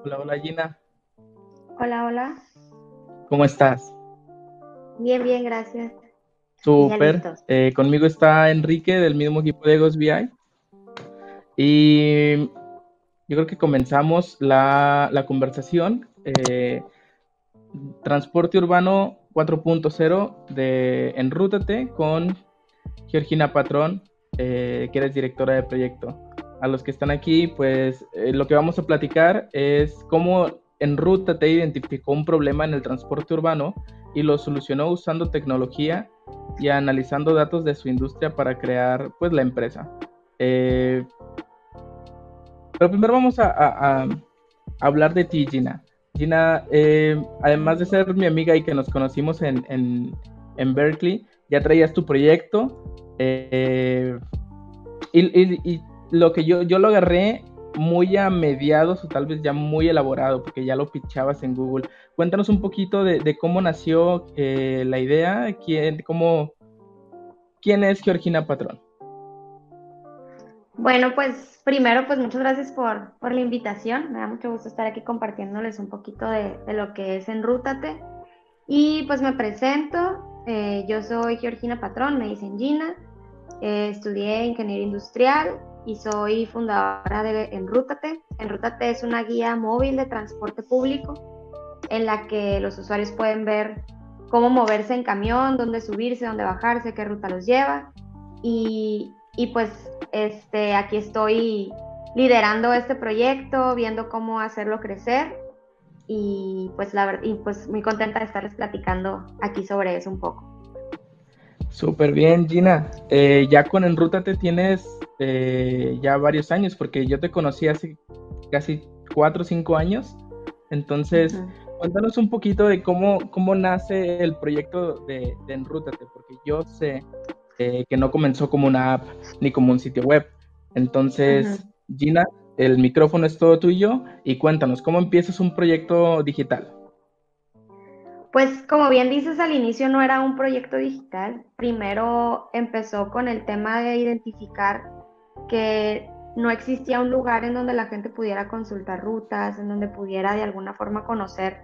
Hola, hola Gina, Hola, hola. ¿cómo estás? Bien, bien, gracias. Aquí ya Súper. listos. Conmigo está Enrique del mismo equipo de Ghost BI y yo creo que comenzamos la conversación. Transporte urbano 4.0 de Enrútate con Georgina Patrón, que eres directora de proyecto. A los que están aquí, pues lo que vamos a platicar es cómo Enrútate identificó un problema en el transporte urbano y lo solucionó usando tecnología y analizando datos de su industria para crear pues la empresa. Eh, pero primero vamos a hablar de ti, Gina. Gina, además de ser mi amiga y que nos conocimos en Berkeley, ya traías tu proyecto. Y lo que yo lo agarré muy a mediados o tal vez ya muy elaborado, porque ya lo pichabas en Google. Cuéntanos un poquito de cómo nació la idea, quién es Georgina Patrón. Bueno, pues primero, pues muchas gracias por la invitación. Me da mucho gusto estar aquí compartiéndoles un poquito de lo que es Enrútate. Y pues me presento. Yo soy Georgina Patrón, me dicen Gina. Estudié ingeniería industrial y soy fundadora de Enrútate. Enrútate es una guía móvil de transporte público en la que los usuarios pueden ver cómo moverse en camión, dónde subirse, dónde bajarse, qué ruta los lleva. Y pues aquí estoy liderando este proyecto, viendo cómo hacerlo crecer y pues muy contenta de estarles platicando aquí sobre eso un poco. Súper bien, Gina. Ya con Enrútate tienes ya varios años, porque yo te conocí hace casi 4 o 5 años. Entonces, Uh-huh. cuéntanos un poquito de cómo nace el proyecto de Enrútate, porque yo sé que no comenzó como una app ni como un sitio web. Uh-huh. Entonces, Gina, el micrófono es todo tuyo y cuéntanos, ¿cómo empiezas un proyecto digital? Pues como bien dices, al inicio no era un proyecto digital. Primero empezó con el tema de identificar que no existía un lugar en donde la gente pudiera consultar rutas, en donde pudiera de alguna forma conocer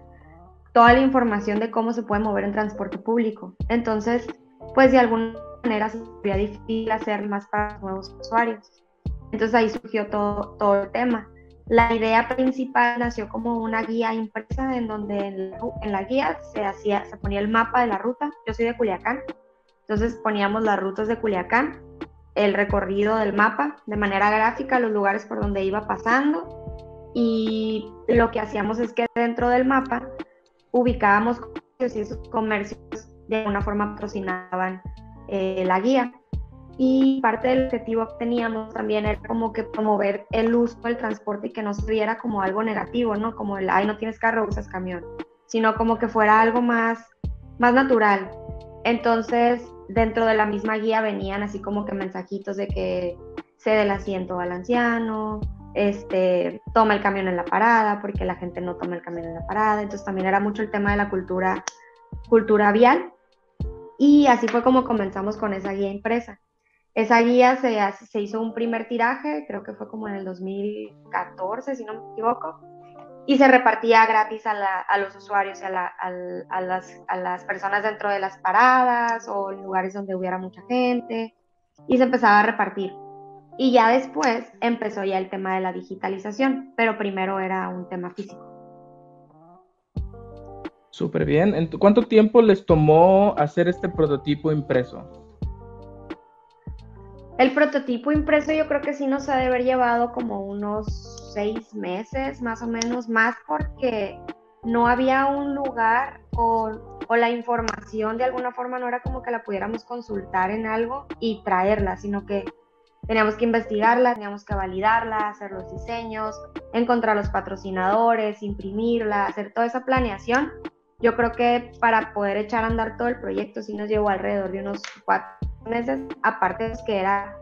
toda la información de cómo se puede mover en transporte público. Entonces, pues de alguna manera sería difícil hacer más para los nuevos usuarios. Entonces ahí surgió todo el tema. La idea principal nació como una guía impresa en donde en la guía se ponía el mapa de la ruta. Yo soy de Culiacán, entonces poníamos las rutas de Culiacán, el recorrido del mapa de manera gráfica, los lugares por donde iba pasando y lo que hacíamos es que dentro del mapa ubicábamos comercios y esos comercios de alguna forma patrocinaban la guía. Y parte del objetivo que teníamos también era como que promover el uso del transporte y que no se viera como algo negativo, ¿no? Como el, ay, no tienes carro, usas camión, sino como que fuera algo más natural. Entonces, dentro de la misma guía venían así como que mensajitos de que cede el asiento al anciano, toma el camión en la parada, porque la gente no toma el camión en la parada. Entonces también era mucho el tema de la cultura vial. Y así fue como comenzamos con esa guía impresa. Esa guía se hizo un primer tiraje, creo que fue como en el 2014, si no me equivoco, y se repartía gratis a los usuarios, a las personas dentro de las paradas o en lugares donde hubiera mucha gente, y se empezaba a repartir. Y ya después empezó ya el tema de la digitalización, pero primero era un tema físico. Súper bien. ¿Cuánto tiempo les tomó hacer este prototipo impreso? El prototipo impreso yo creo que sí nos ha de haber llevado como unos 6 meses, más o menos, más porque no había un lugar o la información de alguna forma no era como que la pudiéramos consultar en algo y traerla, sino que teníamos que investigarla, teníamos que validarla, hacer los diseños, encontrar los patrocinadores, imprimirla, hacer toda esa planeación. Yo creo que para poder echar a andar todo el proyecto sí nos llevó alrededor de unos 4 meses, aparte de que era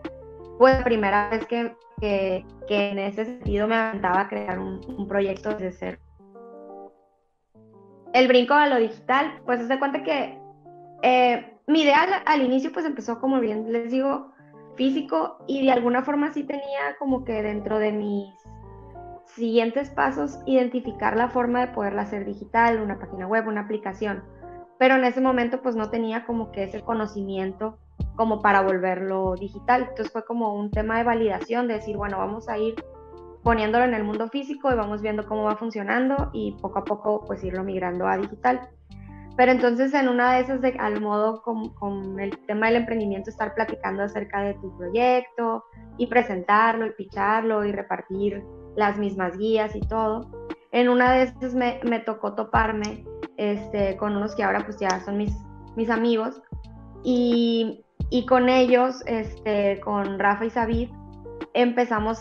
pues la primera vez que en ese sentido me aventaba a crear un proyecto desde cero. El brinco a lo digital, pues se da cuenta que mi idea al inicio pues empezó como bien les digo físico y de alguna forma sí tenía como que dentro de mis siguientes pasos, identificar la forma de poderla hacer digital, una página web, una aplicación. Pero en ese momento pues no tenía como que ese conocimiento como para volverlo digital. Entonces fue como un tema de validación, de decir, bueno, vamos a ir poniéndolo en el mundo físico y vamos viendo cómo va funcionando y poco a poco pues irlo migrando a digital. Pero entonces en una de esas, al modo con el tema del emprendimiento, estar platicando acerca de tu proyecto y presentarlo y picharlo y repartir las mismas guías y todo, en una de esas me tocó toparme con unos que ahora pues ya son mis amigos y con ellos, con Rafa y Sabid, empezamos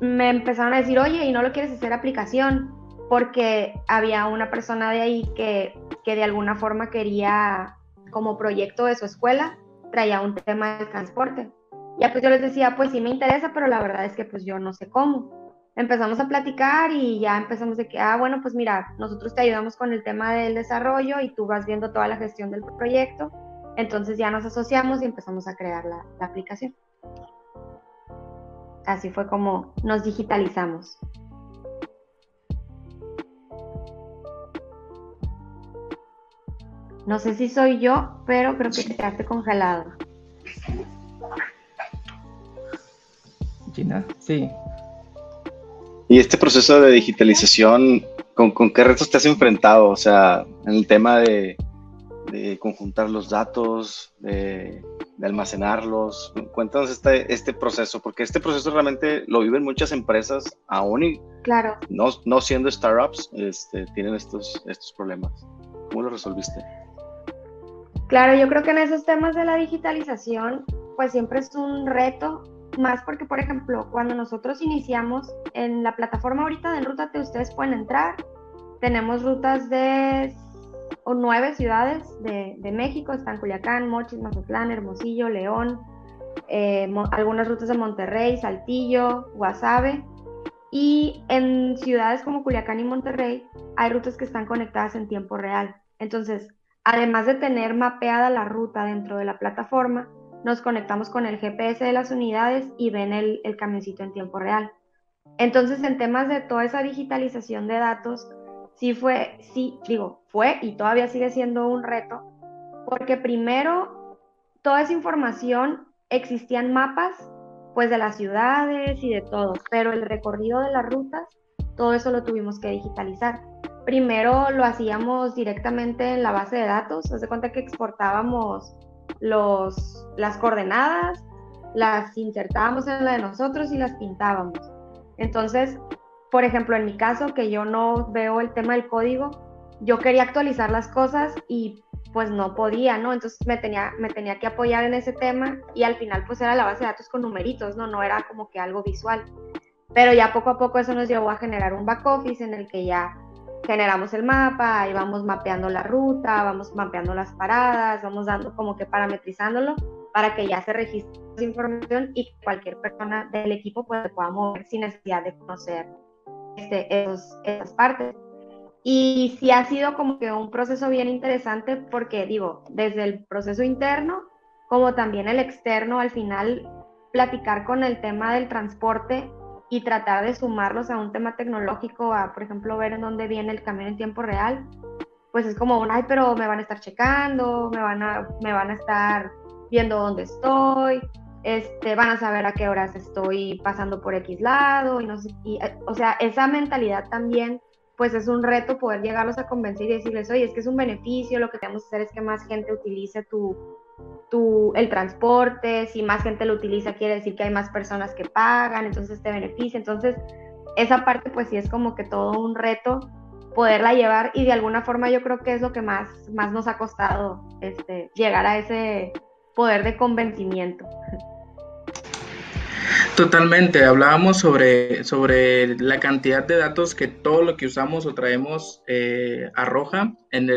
me empezaron a decir, oye, ¿y no lo quieres hacer aplicación? Porque había una persona de ahí que de alguna forma quería, como proyecto de su escuela, traía un tema del transporte. Ya pues yo les decía, pues sí me interesa, pero la verdad es que pues yo no sé cómo. Empezamos a platicar y ya empezamos de que, bueno, pues mira, nosotros te ayudamos con el tema del desarrollo y tú vas viendo toda la gestión del proyecto. Entonces ya nos asociamos y empezamos a crear la aplicación. Así fue como nos digitalizamos. No sé si soy yo, pero creo que te quedaste congelado. Gina, sí. Y este proceso de digitalización, ¿con qué retos te has enfrentado? O sea, en el tema de conjuntar los datos, de almacenarlos. Cuéntanos este proceso, porque este proceso realmente lo viven muchas empresas, aún y claro, no siendo startups, tienen estos problemas. ¿Cómo lo resolviste? Claro, yo creo que en esos temas de la digitalización, pues siempre es un reto, más porque, por ejemplo, cuando nosotros iniciamos en la plataforma ahorita de Enrútate, ustedes pueden entrar, tenemos rutas de 9 ciudades de México, están Culiacán, Mochis, Mazatlán, Hermosillo, León, algunas rutas de Monterrey, Saltillo, Guasave, y en ciudades como Culiacán y Monterrey hay rutas que están conectadas en tiempo real. Entonces, además de tener mapeada la ruta dentro de la plataforma, nos conectamos con el GPS de las unidades y ven el camioncito en tiempo real. Entonces, en temas de toda esa digitalización de datos, fue y todavía sigue siendo un reto, porque primero, toda esa información, existían mapas, pues de las ciudades y de todo, pero el recorrido de las rutas, todo eso lo tuvimos que digitalizar. Primero lo hacíamos directamente en la base de datos, haz de cuenta que exportábamos las coordenadas, las insertábamos en la de nosotros y las pintábamos. Entonces, por ejemplo, en mi caso, que yo no veo el tema del código, yo quería actualizar las cosas y pues no podía, ¿no? Entonces me tenía que apoyar en ese tema y al final pues era la base de datos con numeritos, ¿no? No era como que algo visual. Pero ya poco a poco eso nos llevó a generar un back office en el que ya generamos el mapa, y vamos mapeando la ruta, vamos mapeando las paradas, vamos dando como que parametrizándolo para que ya se registre esa información y cualquier persona del equipo pues pueda mover sin necesidad de conocer esas partes. Y sí ha sido como que un proceso bien interesante porque digo, desde el proceso interno como también el externo, al final platicar con el tema del transporte y tratar de sumarlos a un tema tecnológico, a por ejemplo ver en dónde viene el camión en tiempo real, pues es como ay, pero me van a estar checando, me van a estar viendo dónde estoy, van a saber a qué horas estoy pasando por X lado, y no sé, o sea, esa mentalidad también, pues es un reto poder llegarlos a convencer y decirles, oye, es que es un beneficio, lo que tenemos que hacer es que más gente utilice el transporte, si más gente lo utiliza quiere decir que hay más personas que pagan, entonces te beneficia. Entonces esa parte pues sí es como que todo un reto poderla llevar, y de alguna forma yo creo que es lo que más nos ha costado llegar a ese poder de convencimiento. Totalmente, hablábamos sobre la cantidad de datos que todo lo que usamos o traemos arroja. En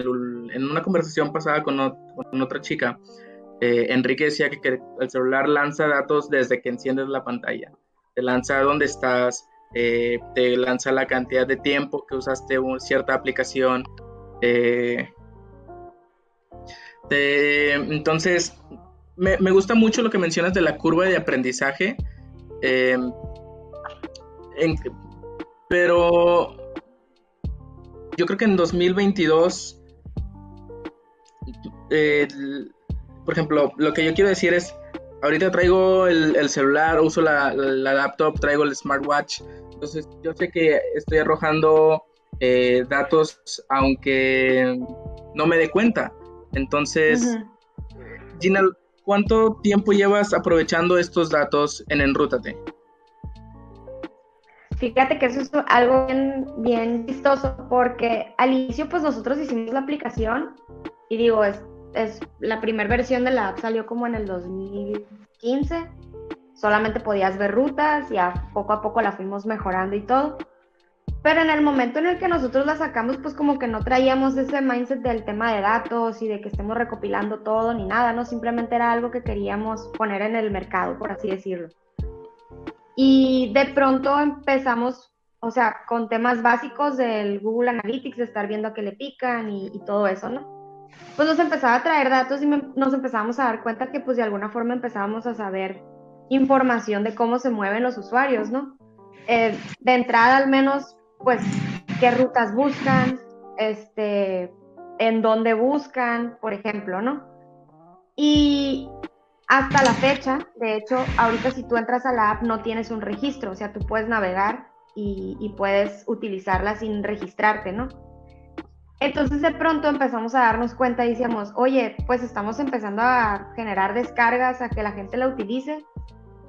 una conversación pasada con otra chica, Enrique decía que el celular lanza datos desde que enciendes la pantalla. Te lanza dónde estás, te lanza la cantidad de tiempo que usaste cierta aplicación. Entonces, me gusta mucho lo que mencionas de la curva de aprendizaje. pero yo creo que en 2022, por ejemplo, lo que yo quiero decir es, ahorita traigo el celular, uso la laptop, traigo el smartwatch, entonces yo sé que estoy arrojando datos aunque no me dé cuenta. Entonces, Gina, ¿cuánto tiempo llevas aprovechando estos datos en Enrútate? Fíjate que eso es algo bien chistoso, porque al inicio pues nosotros hicimos la aplicación y digo, es la primera versión de la app salió como en el 2015, solamente podías ver rutas y poco a poco la fuimos mejorando y todo, pero en el momento en el que nosotros la sacamos pues como que no traíamos ese mindset del tema de datos y de que estemos recopilando todo ni nada, ¿no? Simplemente era algo que queríamos poner en el mercado, por así decirlo. Y de pronto empezamos, o sea, con temas básicos del Google Analytics, de estar viendo a qué le pican y todo eso, ¿no? Pues nos empezaba a traer datos y nos empezábamos a dar cuenta que pues de alguna forma empezábamos a saber información de cómo se mueven los usuarios, ¿no? De entrada al menos, pues, qué rutas buscan, en dónde buscan, por ejemplo, ¿no? Y hasta la fecha, de hecho, ahorita si tú entras a la app no tienes un registro, o sea, tú puedes navegar y puedes utilizarla sin registrarte, ¿no? Entonces de pronto empezamos a darnos cuenta y decíamos, oye, pues estamos empezando a generar descargas, a que la gente la utilice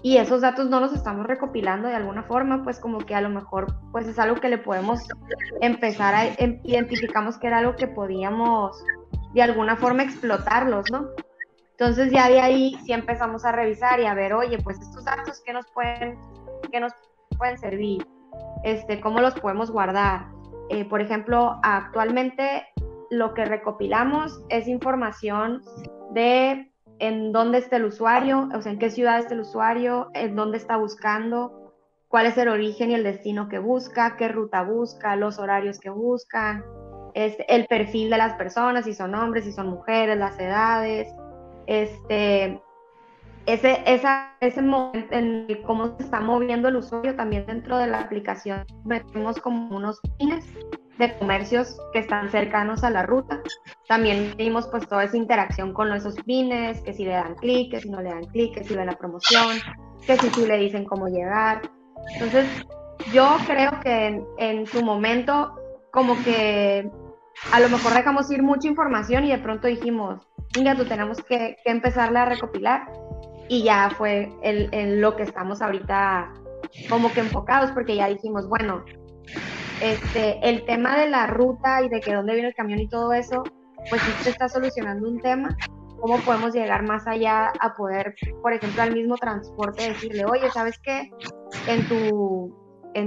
y esos datos no los estamos recopilando de alguna forma, pues como que a lo mejor pues es algo que le podemos empezar a identificamos que era algo que podíamos de alguna forma explotarlos, ¿no? Entonces ya de ahí sí empezamos a revisar y a ver, oye, pues estos datos, ¿qué nos pueden servir? ¿Cómo los podemos guardar? Por ejemplo, actualmente lo que recopilamos es información de en dónde está el usuario, o sea, en qué ciudad está el usuario, en dónde está buscando, cuál es el origen y el destino que busca, qué ruta busca, los horarios que buscan, el perfil de las personas, si son hombres, si son mujeres, las edades, ese momento en cómo se está moviendo el usuario. También dentro de la aplicación metemos como unos pines de comercios que están cercanos a la ruta. También vimos pues toda esa interacción con esos pines, que si le dan clic, que si no le dan clic, que si ven la promoción, que si le dicen cómo llegar. Entonces yo creo que en su momento como que a lo mejor dejamos ir mucha información y de pronto dijimos, venga, tú tenemos que empezarla a recopilar, y ya fue en lo que estamos ahorita como que enfocados, porque ya dijimos, bueno, el tema de la ruta y de que dónde viene el camión y todo eso, pues sí se está solucionando un tema. ¿Cómo podemos llegar más allá a poder, por ejemplo, al mismo transporte decirle, oye, ¿sabes qué? En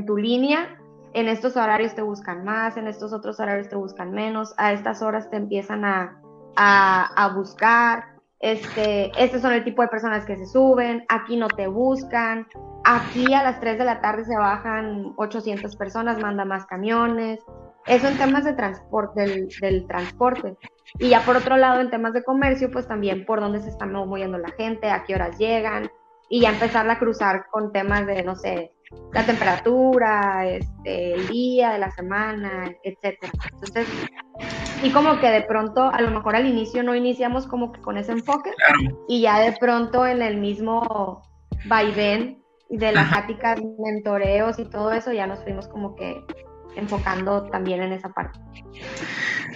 tu línea, en estos horarios te buscan más, en estos otros horarios te buscan menos, a estas horas te empiezan a buscar, estos son el tipo de personas que se suben, aquí no te buscan, aquí a las 3 de la tarde se bajan 800 personas, manda más camiones. Eso en temas de transporte, del transporte. Y ya por otro lado, en temas de comercio, pues también por dónde se está moviendo la gente, a qué horas llegan, y ya empezarla a cruzar con temas de, no sé, la temperatura, el día de la semana, etcétera. Entonces, y como que de pronto, a lo mejor al inicio no iniciamos como que con ese enfoque, y ya de pronto en el mismo vaivén de las pláticas, mentoreos y todo eso, ya nos fuimos como que enfocando también en esa parte.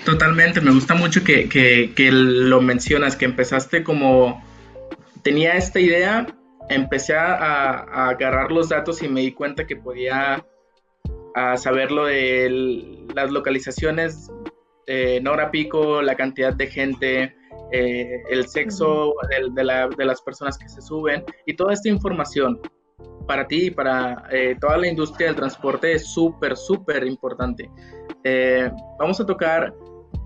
Totalmente, me gusta mucho que lo mencionas, que empezaste como, tenía esta idea, empecé a agarrar los datos y me di cuenta que podía saber lo de las localizaciones, en hora pico, la cantidad de gente, el sexo de las personas que se suben, y toda esta información para ti y para toda la industria del transporte es súper, súper importante. Vamos a tocar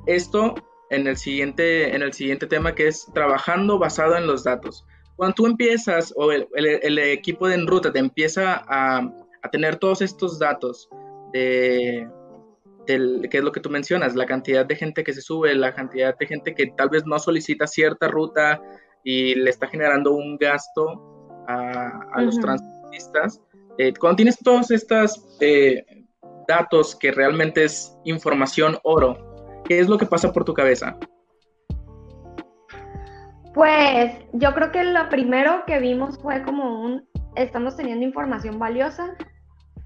esto en el siguiente tema, que es trabajando basado en los datos. Cuando tú empiezas, o el equipo de Enrútate empieza a tener todos estos datos que es lo que tú mencionas, la cantidad de gente que se sube, la cantidad de gente que tal vez no solicita cierta ruta y le está generando un gasto a los transportistas, Cuando tienes todos estos datos que realmente es información oro, ¿qué es lo que pasa por tu cabeza? Pues yo creo que lo primero que vimos fue como estamos teniendo información valiosa,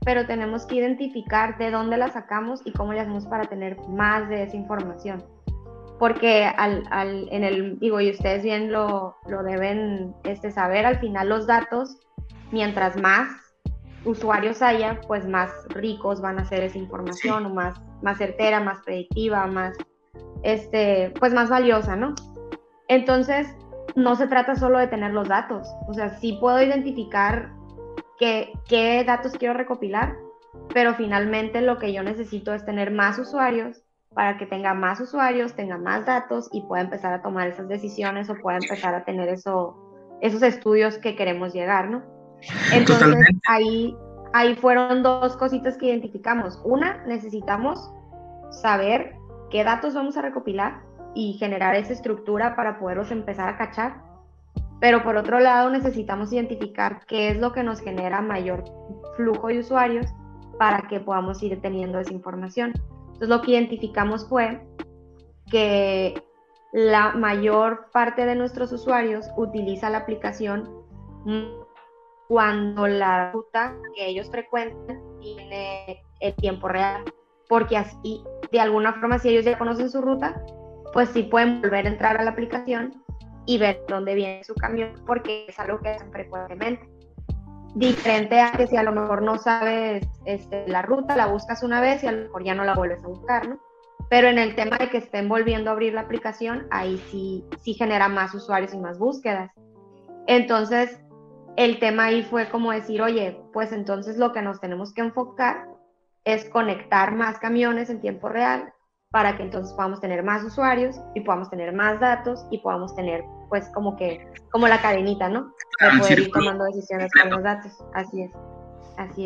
pero tenemos que identificar de dónde la sacamos y cómo le hacemos para tener más de esa información. Porque digo, y ustedes bien lo deben saber, al final los datos, mientras más usuarios haya, pues más ricos van a ser esa información, sí, o más certera, más predictiva, más, pues más valiosa, ¿no? Entonces, no se trata solo de tener los datos, o sea, sí puedo identificar qué datos quiero recopilar, pero finalmente lo que yo necesito es tener más usuarios para que tenga más usuarios, tenga más datos y pueda empezar a tomar esas decisiones o pueda empezar a tener esos estudios que queremos llegar, ¿no? Entonces, ahí fueron dos cositas que identificamos. Una, necesitamos saber qué datos vamos a recopilar y generar esa estructura para poderlos empezar a cachar. Pero por otro lado, necesitamos identificar qué es lo que nos genera mayor flujo de usuarios para que podamos ir teniendo esa información. Entonces, lo que identificamos fue que la mayor parte de nuestros usuarios utiliza la aplicación cuando la ruta que ellos frecuentan tiene el tiempo real, porque así, de alguna forma, si ellos ya conocen su ruta, pues sí pueden volver a entrar a la aplicación y ver dónde viene su camión, porque es algo que hacen frecuentemente. Diferente a que si a lo mejor no sabes la ruta, la buscas una vez y a lo mejor ya no la vuelves a buscar, ¿no? Pero en el tema de que estén volviendo a abrir la aplicación, ahí sí genera más usuarios y más búsquedas. Entonces, el tema ahí fue como decir, oye, pues entonces lo que nos tenemos que enfocar es conectar más camiones en tiempo real para que entonces podamos tener más usuarios y podamos tener más datos y podamos tener, pues, como la cadenita, ¿no? De poder ir tomando decisiones con los datos. Así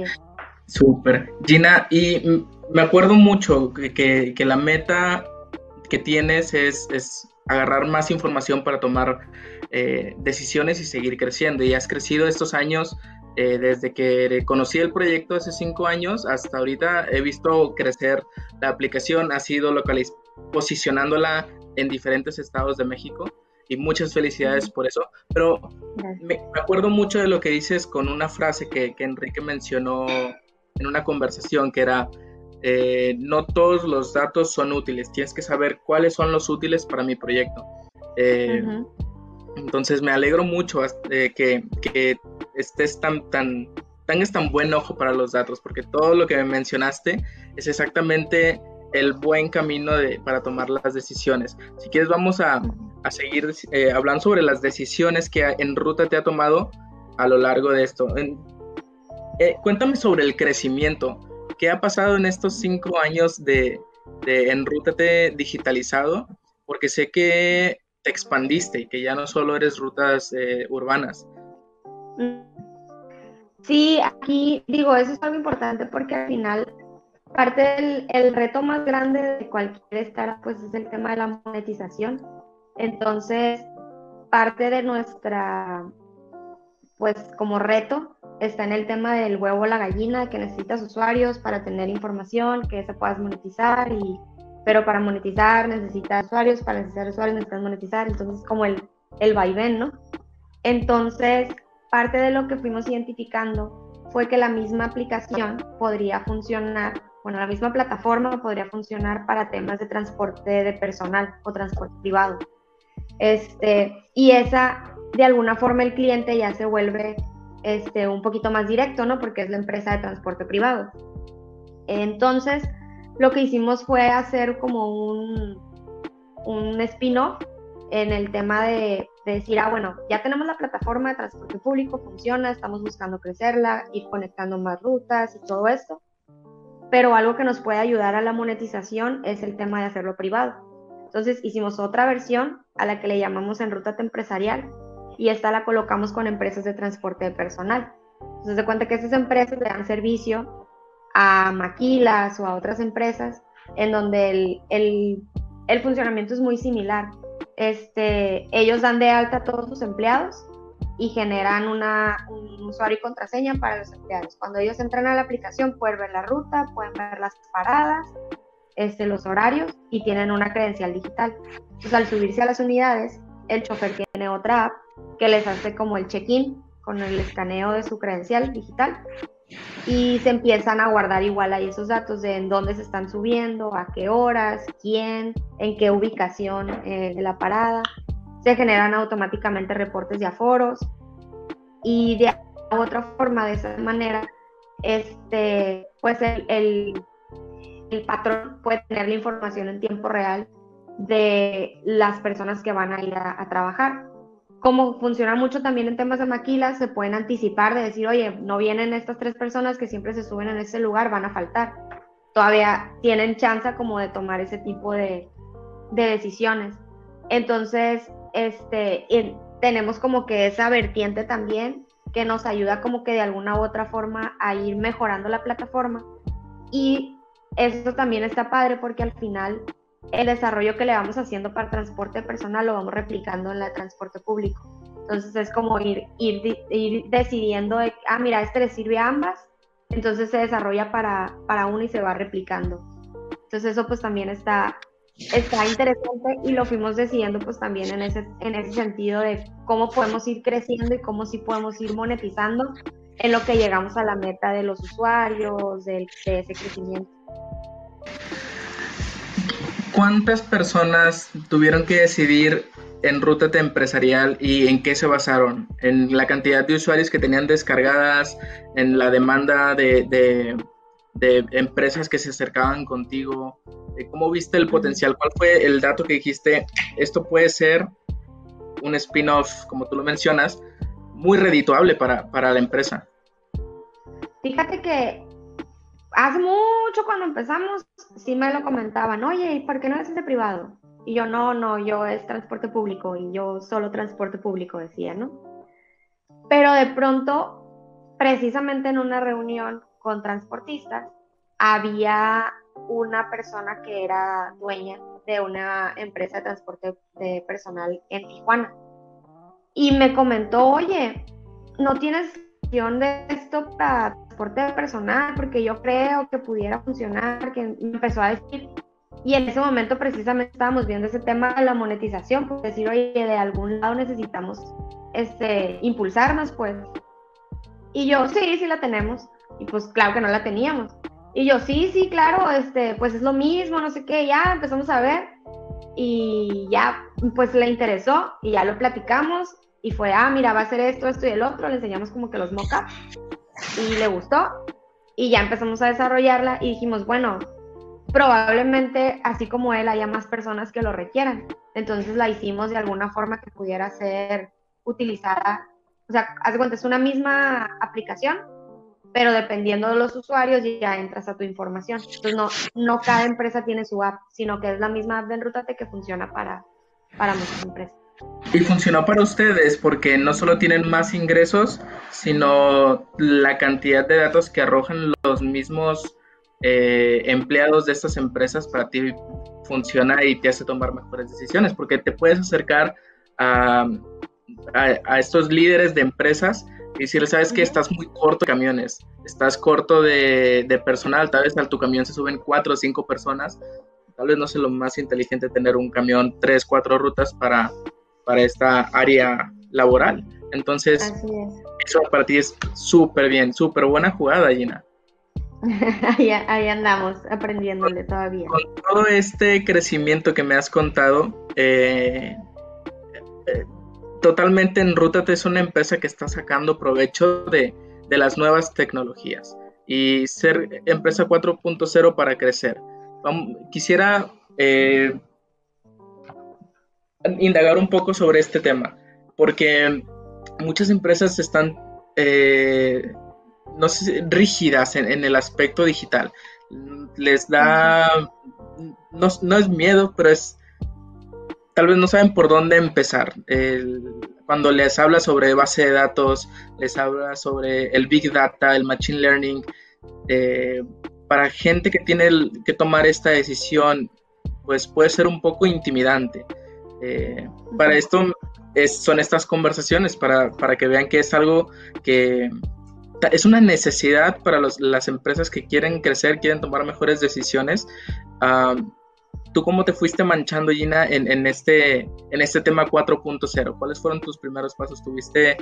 es. Súper. Gina, y me acuerdo mucho que la meta que tienes es agarrar más información para tomar decisiones y seguir creciendo. Y has crecido estos años, desde que conocí el proyecto hace 5 años hasta ahorita. He visto crecer la aplicación, has ido posicionándola en diferentes estados de México y muchas felicidades por eso. Pero me acuerdo mucho de lo que dices con una frase que Enrique mencionó en una conversación, que era: no todos los datos son útiles, tienes que saber cuáles son los útiles para mi proyecto. Entonces me alegro mucho que estés tengas tan buen ojo para los datos, porque todo lo que me mencionaste es exactamente el buen camino para tomar las decisiones. Si quieres, vamos a seguir hablando sobre las decisiones que Enruta te ha tomado a lo largo de esto. Cuéntame sobre el crecimiento. ¿Qué ha pasado en estos 5 años de Enrútate digitalizado? Porque sé que te expandiste y que ya no solo eres rutas urbanas. Sí, aquí digo, eso es algo importante porque al final parte del reto más grande de cualquier startup pues es el tema de la monetización. Entonces, parte de nuestra, pues como reto, está en el tema del huevo o la gallina, que necesitas usuarios para tener información, que se puedas monetizar, pero para monetizar necesitas usuarios, para necesitar usuarios necesitas monetizar, entonces como el vaivén, ¿no? Entonces, parte de lo que fuimos identificando fue que la misma aplicación podría funcionar, la misma plataforma podría funcionar para temas de transporte de personal o transporte privado. Y esa, de alguna forma, el cliente ya se vuelve un poquito más directo, ¿no? Porque es la empresa de transporte privado. Entonces, lo que hicimos fue hacer como un spin-off en el tema de decir, bueno, ya tenemos la plataforma de transporte público, funciona, estamos buscando crecerla, ir conectando más rutas y todo esto, pero algo que nos puede ayudar a la monetización es el tema de hacerlo privado. Entonces hicimos otra versión a la que le llamamos Enrútate Empresarial, y esta la colocamos con empresas de transporte de personal. Entonces se cuenta que esas empresas le dan servicio a maquilas o a otras empresas en donde el funcionamiento es muy similar. Ellos dan de alta a todos sus empleados y generan un usuario y contraseña para los empleados. Cuando ellos entran a la aplicación pueden ver la ruta, pueden ver las paradas, los horarios y tienen una credencial digital. Entonces al subirse a las unidades, el chofer tiene otra app que les hace como el check-in con el escaneo de su credencial digital y se empiezan a guardar igual ahí esos datos de en dónde se están subiendo, a qué horas, quién, en qué ubicación de la parada. Se generan automáticamente reportes de aforos y de otra forma, de esa manera, pues el patrón puede tener la información en tiempo real de las personas que van a ir a trabajar. Como funciona mucho también en temas de maquilas, se pueden anticipar de decir, oye, no vienen estas 3 personas que siempre se suben en ese lugar, van a faltar. Todavía tienen chance como de tomar ese tipo de decisiones. Entonces, tenemos como que esa vertiente también que nos ayuda como que de alguna u otra forma a ir mejorando la plataforma, y eso también está padre porque al final el desarrollo que le vamos haciendo para transporte personal lo vamos replicando en el transporte público. Entonces es como ir decidiendo de, mira, le sirve a ambas, entonces se desarrolla para uno y se va replicando. Entonces eso pues también está interesante y lo fuimos decidiendo pues también en ese sentido de cómo podemos ir creciendo y cómo sí podemos ir monetizando en lo que llegamos a la meta de los usuarios, de ese crecimiento. ¿Cuántas personas tuvieron que decidir en Rútate Empresarial y en qué se basaron? ¿En la cantidad de usuarios que tenían descargadas? ¿En la demanda de empresas que se acercaban contigo? ¿Cómo viste el potencial? ¿Cuál fue el dato que dijiste? Esto puede ser un spin-off, como tú lo mencionas, muy redituable para la empresa. Fíjate que hace mucho cuando empezamos, sí me lo comentaban, oye, ¿y por qué no es de privado? Y yo, no, yo es transporte público y yo solo transporte público, decía, ¿no? Pero de pronto, precisamente en una reunión con transportistas, había una persona que era dueña de una empresa de transporte de personal en Tijuana. Y me comentó, oye, ¿no tienes opción de esto para transporte personal? Porque yo creo que pudiera funcionar, que me empezó a decir. Y en ese momento precisamente estábamos viendo ese tema de la monetización, pues decir, oye, de algún lado necesitamos impulsarnos, pues. Y yo, sí la tenemos. Y pues claro que no la teníamos. Y yo, sí, claro, pues es lo mismo, no sé qué, ya empezamos a ver. Y ya, pues le interesó y ya lo platicamos. Y fue, mira, va a ser esto y el otro. Le enseñamos como que los mock-ups y le gustó. Y ya empezamos a desarrollarla y dijimos, bueno, probablemente así como él haya más personas que lo requieran. Entonces la hicimos de alguna forma que pudiera ser utilizada. O sea, haz de cuenta, es una misma aplicación, pero dependiendo de los usuarios ya entras a tu información. Entonces no cada empresa tiene su app, sino que es la misma app de Enrútate que funciona para muchas empresas. Y funcionó para ustedes porque no solo tienen más ingresos, sino la cantidad de datos que arrojan los mismos empleados de estas empresas para ti funciona y te hace tomar mejores decisiones, porque te puedes acercar a estos líderes de empresas y decirles, sabes que estás muy corto de camiones, estás corto de personal, tal vez a tu camión se suben 4 o 5 personas, tal vez no sea lo más inteligente tener un camión 3, 4 rutas para esta área laboral. Entonces, eso para ti es súper bien, súper buena jugada, Gina. Ahí andamos, aprendiéndole todavía. Con todo este crecimiento que me has contado, totalmente Enrútate es una empresa que está sacando provecho de las nuevas tecnologías y ser empresa 4.0 para crecer. Quisiera indagar un poco sobre este tema, porque muchas empresas están no sé, rígidas en el aspecto digital. Les da, no es miedo, pero tal vez no saben por dónde empezar. Cuando les habla sobre base de datos, les habla sobre el Big Data, el Machine Learning, para gente que tiene que tomar esta decisión, pues puede ser un poco intimidante. Para esto son estas conversaciones para que vean que es algo que es una necesidad para las empresas que quieren crecer, quieren tomar mejores decisiones. ¿Tú cómo te fuiste manchando, Gina, en este tema 4.0? ¿Cuáles fueron tus primeros pasos? ¿Tuviste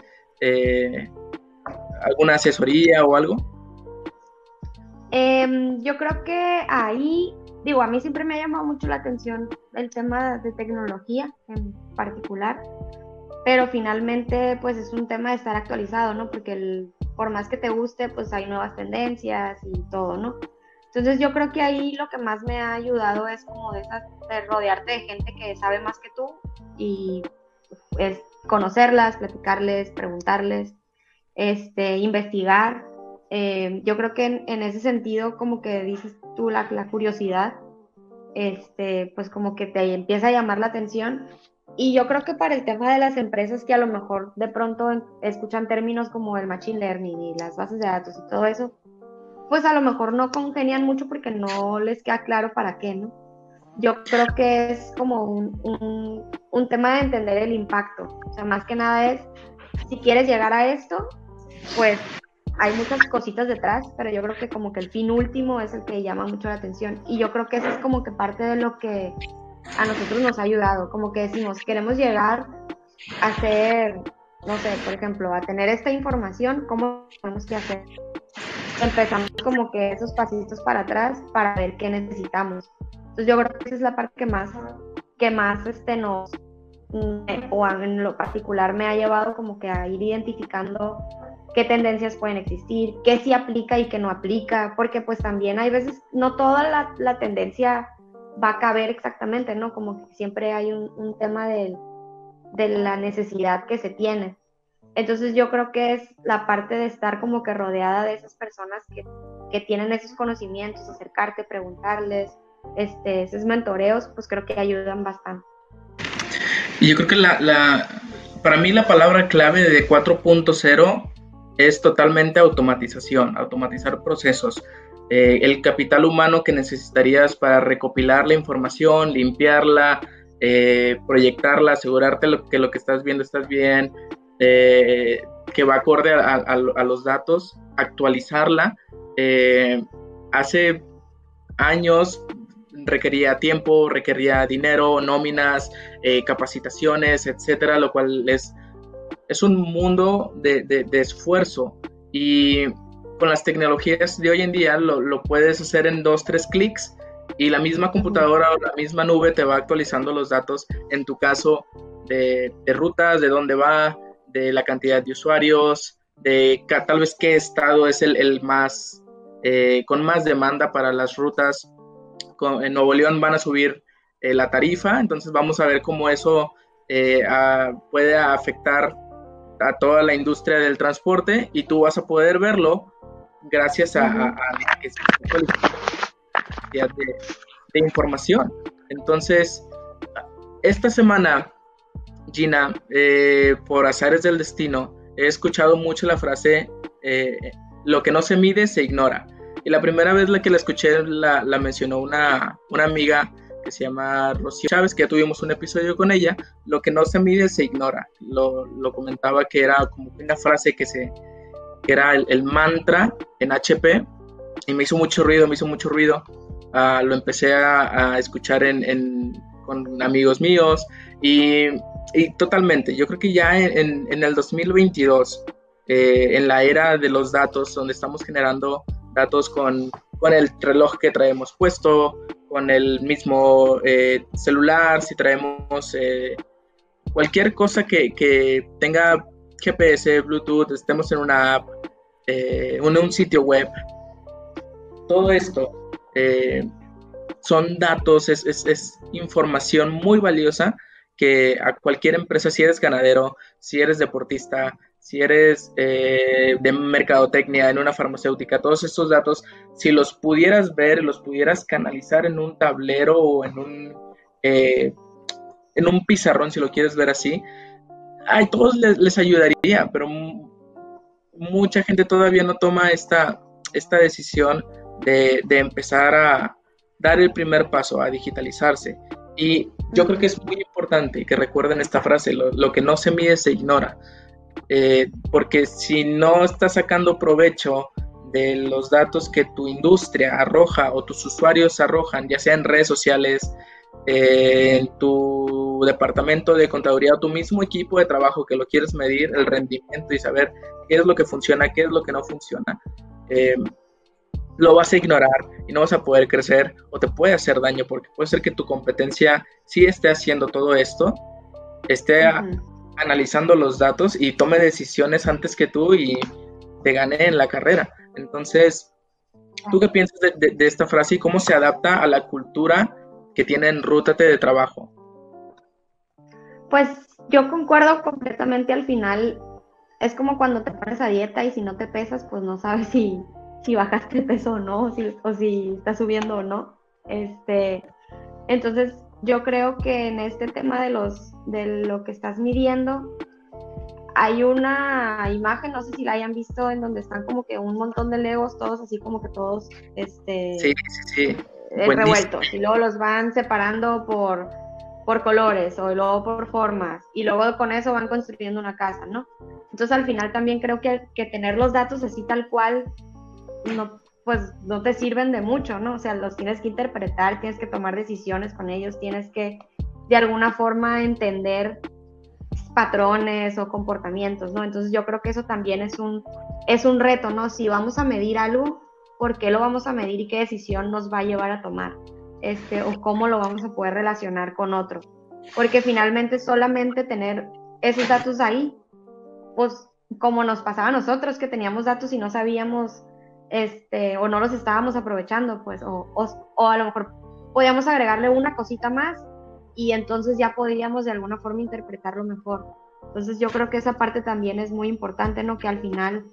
alguna asesoría o algo? Yo creo que ahí, digo, a mí siempre me ha llamado mucho la atención el tema de tecnología en particular, pero finalmente pues es un tema de estar actualizado, ¿no? Porque por más que te guste, pues hay nuevas tendencias y todo, ¿no? Entonces yo creo que ahí lo que más me ha ayudado es como de rodearte de gente que sabe más que tú y es conocerlas, platicarles, preguntarles, investigar. Yo creo que en ese sentido, como que dices tú, la curiosidad, pues como que te empieza a llamar la atención. Y yo creo que para el tema de las empresas que a lo mejor de pronto escuchan términos como el machine learning y las bases de datos y todo eso, pues a lo mejor no congenian mucho porque no les queda claro para qué, ¿no? Yo creo que es como un tema de entender el impacto. O sea, más que nada es, si quieres llegar a esto, pues hay muchas cositas detrás, pero yo creo que como que el fin último es el que llama mucho la atención. Y yo creo que eso es como que parte de lo que a nosotros nos ha ayudado. Como que decimos, queremos llegar a ser, no sé, por ejemplo, a tener esta información, ¿cómo tenemos que hacer? Empezamos como que esos pasitos para atrás para ver qué necesitamos. Entonces yo creo que esa es la parte que más nos, o en lo particular me ha llevado como que a ir identificando qué tendencias pueden existir, qué sí aplica y qué no aplica, porque pues también hay veces, no toda la tendencia va a caber exactamente, ¿no? Como que siempre hay un tema de la necesidad que se tiene. Entonces yo creo que es la parte de estar como que rodeada de esas personas que tienen esos conocimientos, acercarte, preguntarles, esos mentoreos, pues creo que ayudan bastante. Y yo creo que para mí la palabra clave de 4.0 es totalmente automatización, automatizar procesos. El capital humano que necesitarías para recopilar la información, limpiarla, proyectarla, asegurarte que lo que estás viendo estás bien, que va acorde a los datos, actualizarla. Hace años requería tiempo, requería dinero, nóminas, capacitaciones, etcétera, lo cual es un mundo de esfuerzo, y con las tecnologías de hoy en día lo puedes hacer en 2-3 clics y la misma computadora o la misma nube te va actualizando los datos, en tu caso de rutas, de dónde va, de la cantidad de usuarios, de tal vez qué estado es el más con más demanda para las rutas. En Nuevo León van a subir la tarifa, entonces vamos a ver cómo eso puede afectar a toda la industria del transporte, y tú vas a poder verlo gracias a que se cantidad de información. Entonces, esta semana, Gina, por azares del destino, he escuchado mucho la frase lo que no se mide se ignora. Y la primera vez que la escuché la mencionó una amiga que se llama Rocío Chávez, que ya tuvimos un episodio con ella. Lo que no se mide se ignora. Lo comentaba que era como una frase que era el mantra en HP, y me hizo mucho ruido. Lo empecé a escuchar con amigos míos, y totalmente, yo creo que ya en el 2022, en la era de los datos, donde estamos generando datos con el reloj que traemos puesto, con el mismo celular, si traemos cualquier cosa que tenga GPS, Bluetooth, estemos en una app, en un sitio web, todo esto son datos, es información muy valiosa que a cualquier empresa, si eres ganadero, si eres deportista, si eres de mercadotecnia, en una farmacéutica, todos estos datos, si los pudieras ver, los pudieras canalizar en un tablero o en un pizarrón, si lo quieres ver así, a todos les ayudaría, pero mucha gente todavía no toma esta decisión de empezar a dar el primer paso, a digitalizarse. Y yo creo que es muy importante que recuerden esta frase, lo que no se mide se ignora, porque si no estás sacando provecho de los datos que tu industria arroja o tus usuarios arrojan, ya sea en redes sociales, en tu departamento de contaduría o tu mismo equipo de trabajo que lo quieres medir, el rendimiento y saber qué es lo que funciona, qué es lo que no funciona, lo vas a ignorar y no vas a poder crecer o te puede hacer daño, porque puede ser que tu competencia sí esté haciendo todo esto, esté analizando los datos y tome decisiones antes que tú y te gane en la carrera. Entonces, ¿tú qué piensas de esta frase y cómo se adapta a la cultura que tiene Enrútate de trabajo? Pues yo concuerdo completamente. Al final es como cuando te pones a dieta y si no te pesas, pues no sabes si bajaste el peso o no, o si estás subiendo o no. Entonces yo creo que en este tema de lo que estás midiendo, hay una imagen, no sé si la hayan visto, en donde están como que un montón de Legos, todos así como que todos sí. Revueltos, y luego los van separando por colores o luego por formas, y luego con eso van construyendo una casa, ¿no? Entonces al final también creo que tener los datos así tal cual no te sirven de mucho, ¿no? O sea, los tienes que interpretar, tienes que tomar decisiones con ellos, tienes que de alguna forma entender patrones o comportamientos, ¿no? Entonces yo creo que eso también es un reto, ¿no? Si vamos a medir algo, ¿por qué lo vamos a medir y qué decisión nos va a llevar a tomar? O cómo lo vamos a poder relacionar con otro. Porque finalmente solamente tener esos datos ahí, pues como nos pasaba a nosotros, que teníamos datos y no sabíamos, o no los estábamos aprovechando, pues, o a lo mejor podíamos agregarle una cosita más y entonces ya podíamos de alguna forma interpretarlo mejor. Entonces yo creo que esa parte también es muy importante, ¿no? Que al final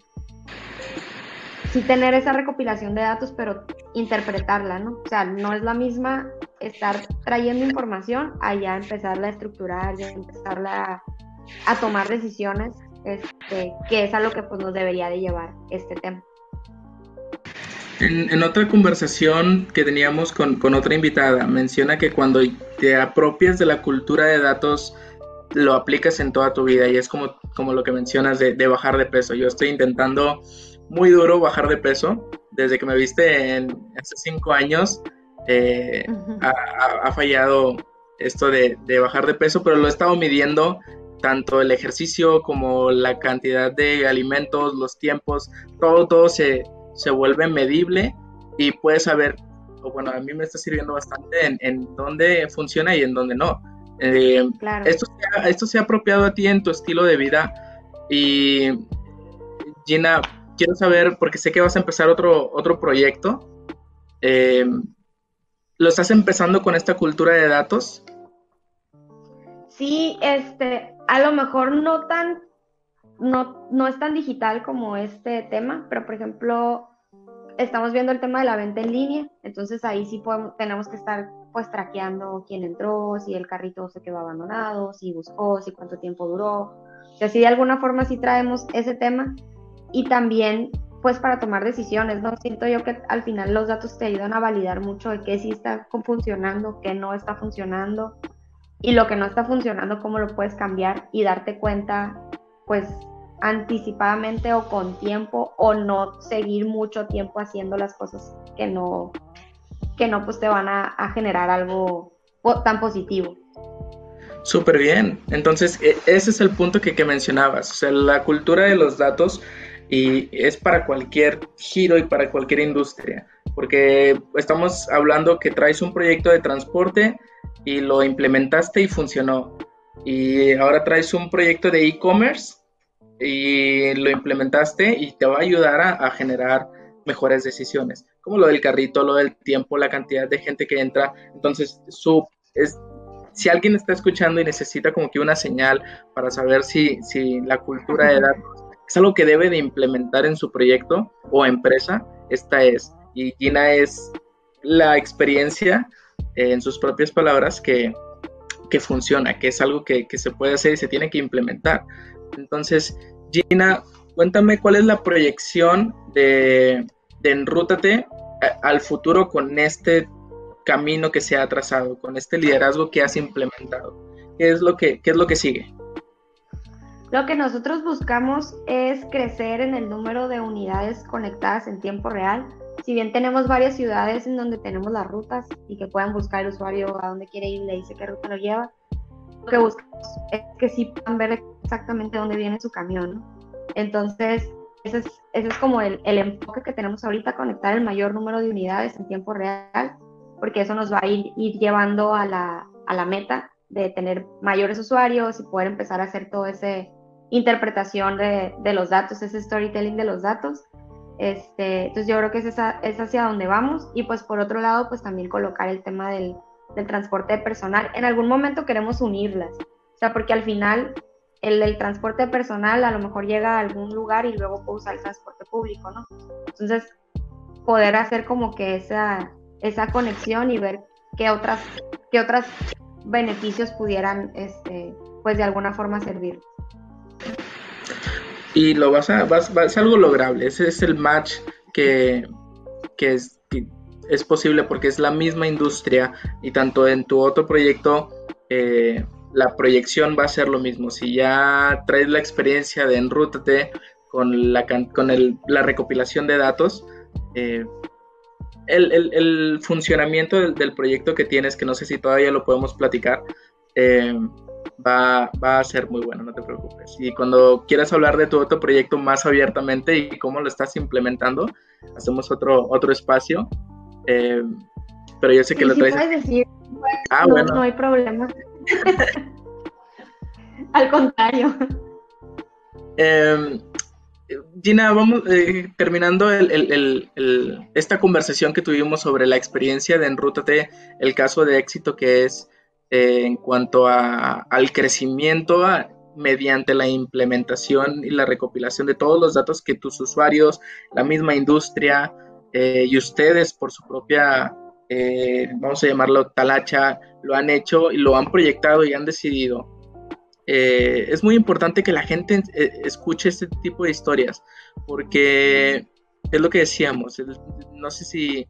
sí tener esa recopilación de datos, pero interpretarla, ¿no? O sea, no es la misma estar trayendo información a ya empezarla a estructurar, ya empezarla a tomar decisiones, que es a lo que pues nos debería de llevar este tema. En otra conversación que teníamos con otra invitada, menciona que cuando te apropias de la cultura de datos, lo aplicas en toda tu vida, y es como lo que mencionas de bajar de peso. Yo estoy intentando muy duro bajar de peso, desde que me viste hace 5 años, ha fallado esto de bajar de peso, pero lo he estado midiendo, tanto el ejercicio como la cantidad de alimentos, los tiempos, todo se vuelve medible y puedes saber, o bueno, a mí me está sirviendo bastante en dónde funciona y en dónde no. Claro. Esto se ha apropiado a ti en tu estilo de vida. Y Gina, quiero saber, porque sé que vas a empezar otro proyecto, ¿lo estás empezando con esta cultura de datos? Sí, a lo mejor no es tan digital como este tema, pero por ejemplo, estamos viendo el tema de la venta en línea, entonces ahí sí tenemos que estar pues traqueando quién entró, si el carrito se quedó abandonado, si buscó, si cuánto tiempo duró. O sea, si de alguna forma sí traemos ese tema, y también pues para tomar decisiones, ¿no? Siento yo que al final los datos te ayudan a validar mucho de qué sí está funcionando, qué no está funcionando, y lo que no está funcionando, cómo lo puedes cambiar y darte cuenta pues anticipadamente o con tiempo, o no seguir mucho tiempo haciendo las cosas que no pues te van a generar algo tan positivo. Súper bien. Entonces, ese es el punto que mencionabas. O sea, la cultura de los datos, y es para cualquier giro y para cualquier industria. Porque estamos hablando que traes un proyecto de transporte y lo implementaste y funcionó. Y ahora traes un proyecto de e-commerce y lo implementaste y te va a ayudar a generar mejores decisiones, como lo del carrito, lo del tiempo, la cantidad de gente que entra. Entonces, si alguien está escuchando y necesita como que una señal para saber si la cultura de datos es algo que debe de implementar en su proyecto o empresa, esta es. Y Gina es la experiencia, en sus propias palabras, que funciona, que es algo que se puede hacer y se tiene que implementar. Entonces, Gina, cuéntame cuál es la proyección de Enrútate al futuro con este camino que se ha trazado, con este liderazgo que has implementado? ¿Qué es lo que sigue? Lo que nosotros buscamos es crecer en el número de unidades conectadas en tiempo real. Si bien tenemos varias ciudades en donde tenemos las rutas y que puedan buscar el usuario a dónde quiere ir y le dice qué ruta lo lleva, lo que buscamos es que sí puedan ver exactamente dónde viene su camión, ¿no? Entonces, ese es como el enfoque que tenemos ahorita, conectar el mayor número de unidades en tiempo real, porque eso nos va a ir llevando a la meta de tener mayores usuarios y poder empezar a hacer todo ese interpretación de los datos, ese storytelling de los datos. Entonces yo creo que es hacia donde vamos. Y pues por otro lado, pues también colocar el tema del transporte de personal. En algún momento queremos unirlas, o sea, porque al final el transporte de personal a lo mejor llega a algún lugar y luego puede usar el transporte público, ¿no? Entonces poder hacer como que esa conexión y ver qué otras beneficios pudieran pues de alguna forma servir. Y es algo lograble. Ese es el match que es posible, porque es la misma industria, y tanto en tu otro proyecto la proyección va a ser lo mismo. Si ya traes la experiencia de Enrútate con la recopilación de datos, el funcionamiento del proyecto que tienes, que no sé si todavía lo podemos platicar, va a ser muy bueno, no te preocupes. Y cuando quieras hablar de tu otro proyecto más abiertamente y cómo lo estás implementando, hacemos otro espacio. Pero yo sé que lo traes. Puedes decir, Bueno. No hay problema. Al contrario. Gina, vamos terminando esta conversación que tuvimos sobre la experiencia de Enrútate, el caso de éxito que es en cuanto al crecimiento mediante la implementación y la recopilación de todos los datos que tus usuarios, la misma industria y ustedes por su propia, vamos a llamarlo talacha, lo han hecho y lo han proyectado y han decidido. Es muy importante que la gente escuche este tipo de historias, porque es lo que decíamos, no sé si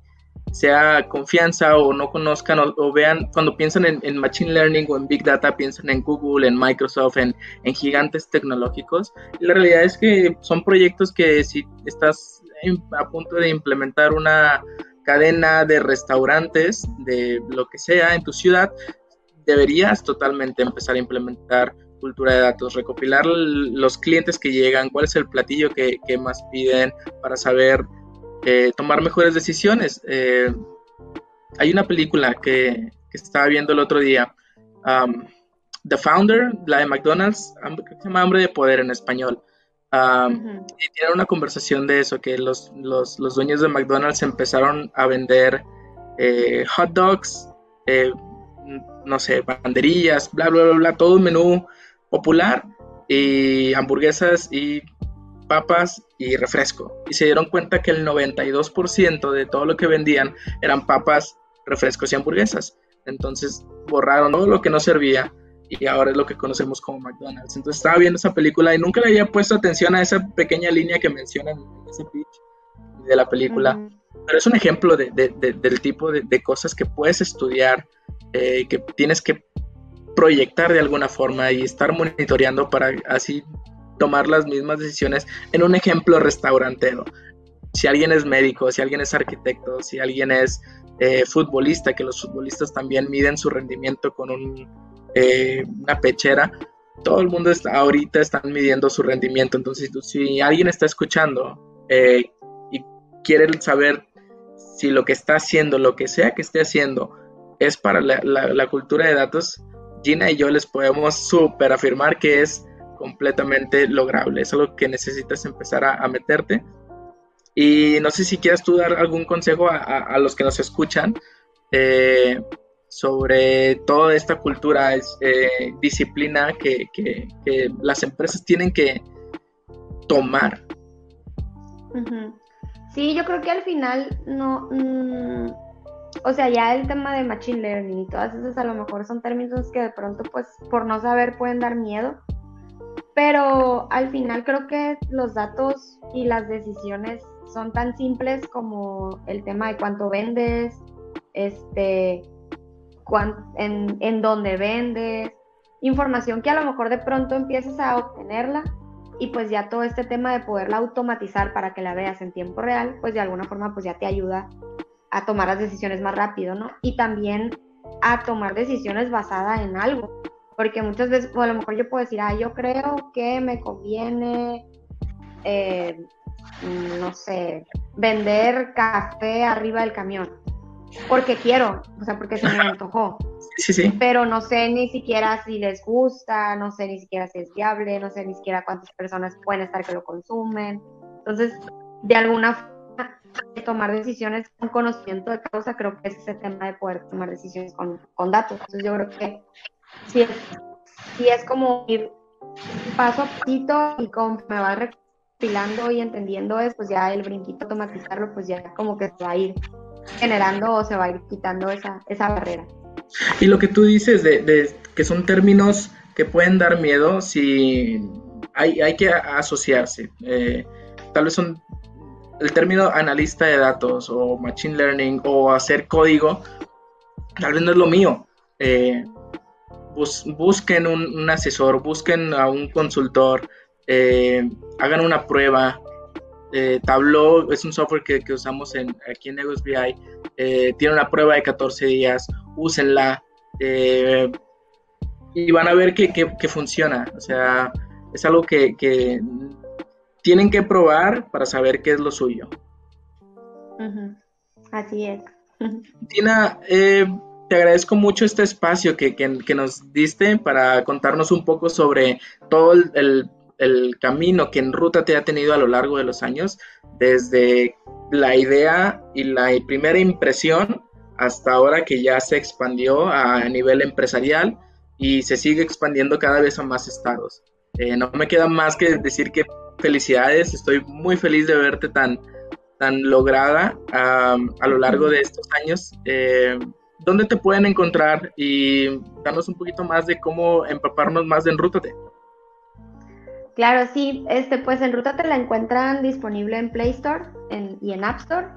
sea confianza o no conozcan o vean, cuando piensan en Machine Learning o en Big Data, piensan en Google, en Microsoft, en gigantes tecnológicos, y la realidad es que son proyectos que si estás a punto de implementar una cadena de restaurantes, de lo que sea en tu ciudad, deberías totalmente empezar a implementar cultura de datos, recopilar los clientes que llegan, cuál es el platillo que más piden para saber tomar mejores decisiones. Hay una película que estaba viendo el otro día, The Founder, la de McDonald's, que se llama Hambre de Poder en español. Y tiene una conversación de eso, que los dueños de McDonald's empezaron a vender hot dogs, no sé, banderillas, bla, bla, bla, bla, todo un menú popular, y hamburguesas y papas y refresco. Y se dieron cuenta que el 92% de todo lo que vendían eran papas, refrescos y hamburguesas. Entonces borraron todo lo que no servía y ahora es lo que conocemos como McDonald's. Entonces estaba viendo esa película y nunca le había puesto atención a esa pequeña línea que mencionan en ese pitch de la película. Pero es un ejemplo del tipo de cosas que puedes estudiar, que tienes que proyectar de alguna forma y estar monitoreando para así tomar las mismas decisiones en un ejemplo restaurantero. Si alguien es médico, si alguien es arquitecto, si alguien es futbolista, que los futbolistas también miden su rendimiento con una pechera, todo el mundo ahorita están midiendo su rendimiento. Entonces, si alguien está escuchando y quiere saber si lo que está haciendo, lo que sea que esté haciendo, es para la cultura de datos, Gina y yo les podemos súper afirmar que es completamente lograble. Es algo que necesitas empezar a meterte. Y no sé si quieras tú dar algún consejo a los que nos escuchan sobre toda esta cultura, disciplina que las empresas tienen que tomar. Sí, yo creo que al final no... o sea, ya el tema de Machine Learning y todas esas a lo mejor son términos que de pronto, pues, por no saber pueden dar miedo, pero al final creo que los datos y las decisiones son tan simples como el tema de cuánto vendes, en dónde vendes, información que a lo mejor de pronto empieces a obtenerla y pues ya todo este tema de poderla automatizar para que la veas en tiempo real, pues de alguna forma pues ya te ayuda a tomar las decisiones más rápido, ¿no? Y también a tomar decisiones basadas en algo, porque muchas veces, o a lo mejor yo puedo decir, yo creo que me conviene, no sé, vender café arriba del camión, porque quiero, o sea, porque se me antojó. Sí. Pero no sé ni siquiera si les gusta, no sé ni siquiera si es viable, no sé ni siquiera cuántas personas pueden estar que lo consumen. Entonces, de alguna forma, tomar decisiones con conocimiento de causa, creo que es ese tema de poder tomar decisiones con datos. Entonces, yo creo que sí es como ir paso a pasito y como me va recopilando y entendiendo pues ya el brinquito, automatizarlo, pues ya como que se va a ir generando o se va a ir quitando esa barrera. Y lo que tú dices de que son términos que pueden dar miedo, si hay que asociarse. Tal vez son el término analista de datos o machine learning o hacer código, tal vez no es lo mío. Busquen un asesor, busquen a un consultor, hagan una prueba. Tableau es un software que usamos aquí en Egos BI, tiene una prueba de 14 días, úsenla y van a ver que funciona. O sea, es algo que tienen que probar para saber qué es lo suyo. Uh-huh. Así es. Tina, te agradezco mucho este espacio que nos diste para contarnos un poco sobre todo el camino que Enrútate ha tenido a lo largo de los años, desde la idea y la primera impresión hasta ahora que ya se expandió a nivel empresarial y se sigue expandiendo cada vez a más estados. No me queda más que decir que felicidades, estoy muy feliz de verte tan lograda a lo largo de estos años. ¿Dónde te pueden encontrar? Y danos un poquito más de cómo empaparnos más de Enrútate. Claro, sí, pues Enrútate la encuentran disponible en Play Store y en App Store.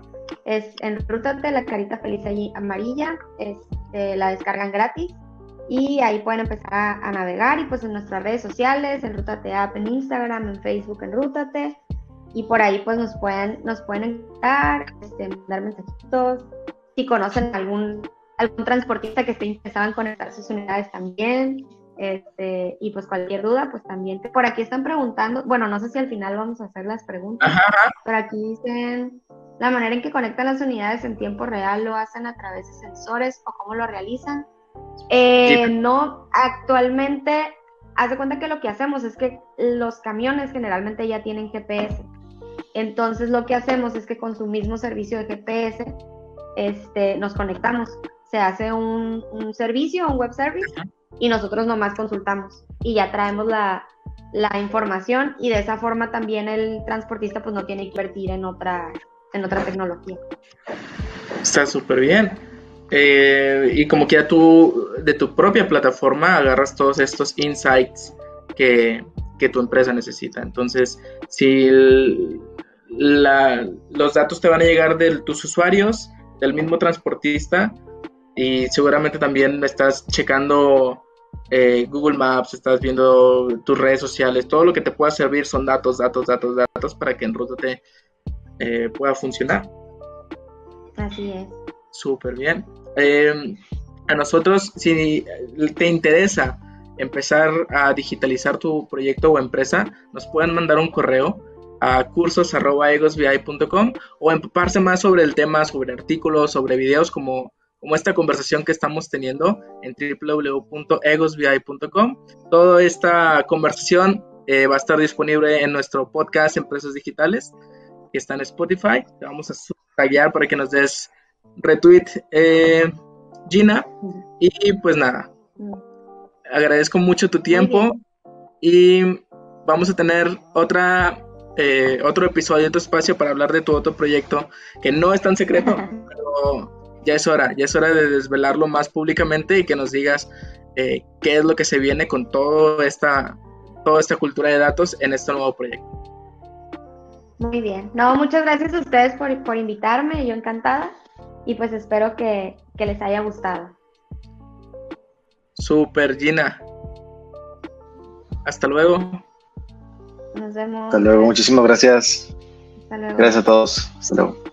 Es Enrútate, la carita feliz allí amarilla, la descargan gratis y ahí pueden empezar a navegar y pues en nuestras redes sociales, Enrútate App en Instagram, en Facebook, Enrútate, y por ahí pues nos pueden encontrar, mandar mensajitos, si conocen algún transportista que esté interesado en conectar sus unidades también. Y pues cualquier duda, pues también por aquí están preguntando, bueno, no sé si al final vamos a hacer las preguntas, pero aquí dicen la manera en que conectan las unidades en tiempo real, ¿lo hacen a través de sensores o cómo lo realizan? No, actualmente, haz de cuenta que lo que hacemos es que los camiones generalmente ya tienen GPS, entonces lo que hacemos es que con su mismo servicio de GPS nos conectamos, se hace un servicio, un web service, y nosotros nomás consultamos y ya traemos la información y de esa forma también el transportista pues no tiene que invertir en otra tecnología. Está súper bien. Y como que ya tú de tu propia plataforma agarras todos estos insights que tu empresa necesita. Entonces, si los datos te van a llegar de tus usuarios, del mismo transportista, y seguramente también estás checando Google Maps, estás viendo tus redes sociales, todo lo que te pueda servir son datos para que Enrútate pueda funcionar. Así es. Súper bien. A nosotros, si te interesa empezar a digitalizar tu proyecto o empresa, nos pueden mandar un correo a cursos@egosbi.com o empaparse más sobre el tema, sobre artículos, sobre videos como esta conversación que estamos teniendo en www.egosbi.com. Toda esta conversación va a estar disponible en nuestro podcast Empresas Digitales, que está en Spotify. Te vamos a taguear para que nos des retweet, Gina. Y pues nada, agradezco mucho tu tiempo y vamos a tener otro episodio, otro espacio para hablar de tu otro proyecto que no es tan secreto, pero ya es hora de desvelarlo más públicamente y que nos digas qué es lo que se viene con toda esta cultura de datos en este nuevo proyecto. Muy bien. No, muchas gracias a ustedes por invitarme, yo encantada. y pues espero que les haya gustado. Super, Gina. Hasta luego. Nos vemos. Hasta luego, muchísimas gracias. Hasta luego. Gracias a todos. Hasta luego.